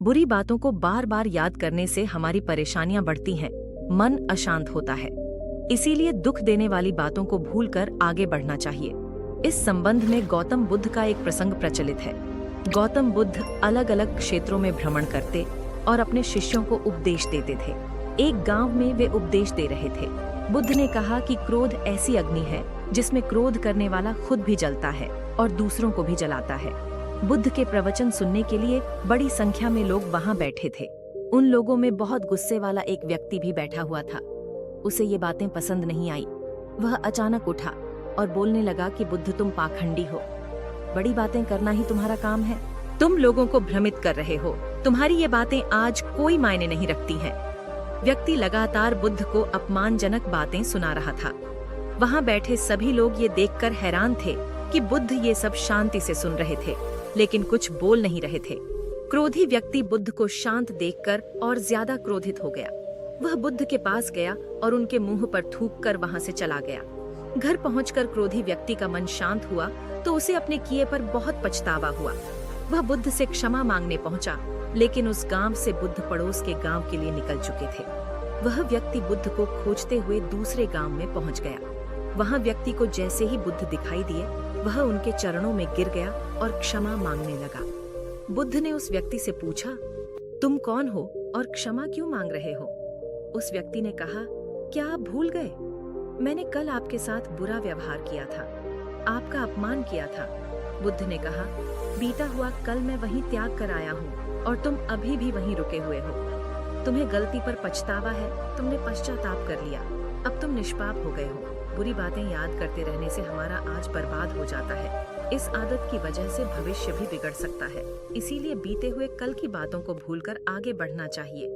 बुरी बातों को बार बार याद करने से हमारी परेशानियां बढ़ती हैं, मन अशांत होता है। इसीलिए दुख देने वाली बातों को भूलकर आगे बढ़ना चाहिए। इस संबंध में गौतम बुद्ध का एक प्रसंग प्रचलित है। गौतम बुद्ध अलग अलग क्षेत्रों में भ्रमण करते और अपने शिष्यों को उपदेश देते थे। एक गांव में वे उपदेश दे रहे थे। बुद्ध ने कहा कि क्रोध ऐसी अग्नि है जिसमें क्रोध करने वाला खुद भी जलता है और दूसरों को भी जलाता है। बुद्ध के प्रवचन सुनने के लिए बड़ी संख्या में लोग वहां बैठे थे। उन लोगों में बहुत गुस्से वाला एक व्यक्ति भी बैठा हुआ था। उसे ये बातें पसंद नहीं आई। वह अचानक उठा और बोलने लगा कि बुद्ध, तुम पाखंडी हो। बड़ी बातें करना ही तुम्हारा काम है। तुम लोगों को भ्रमित कर रहे हो। तुम्हारी ये बातें आज कोई मायने नहीं रखती हैं। व्यक्ति लगातार बुद्ध को अपमानजनक बातें सुना रहा था। वहां बैठे सभी लोग ये देखकर हैरान थे कि बुद्ध ये सब शांति से सुन रहे थे, लेकिन कुछ बोल नहीं रहे थे। क्रोधी व्यक्ति बुद्ध को शांत देखकर और ज्यादा क्रोधित हो गया। वह बुद्ध के पास गया और उनके मुंह पर थूककर वहां से चला गया। घर पहुंचकर क्रोधी व्यक्ति का मन शांत हुआ तो उसे अपने किए पर बहुत पछतावा हुआ। वह बुद्ध से क्षमा मांगने पहुंचा, लेकिन उस गांव से बुद्ध पड़ोस के गांव के लिए निकल चुके थे। वह व्यक्ति बुद्ध को खोजते हुए दूसरे गांव में पहुंच गया। वहां व्यक्ति को जैसे ही बुद्ध दिखाई दिए, वह उनके चरणों में गिर गया और क्षमा मांगने लगा। बुद्ध ने उस व्यक्ति से पूछा, तुम कौन हो और क्षमा क्यों मांग रहे हो? उस व्यक्ति ने कहा, क्या आप भूल गए? मैंने कल आपके साथ बुरा व्यवहार किया था, आपका अपमान किया था। बुद्ध ने कहा, बीता हुआ कल मैं वहीं त्याग कर आया हूँ और तुम अभी भी वहीं रुके हुए हो। तुम्हें गलती पर पछतावा है, तुमने पश्चाताप कर लिया, अब तुम निष्पाप हो गए हो। बुरी बातें याद करते रहने से हमारा आज बर्बाद हो जाता है। इस आदत की वजह से भविष्य भी बिगड़ सकता है। इसीलिए बीते हुए कल की बातों को भूलकर आगे बढ़ना चाहिए।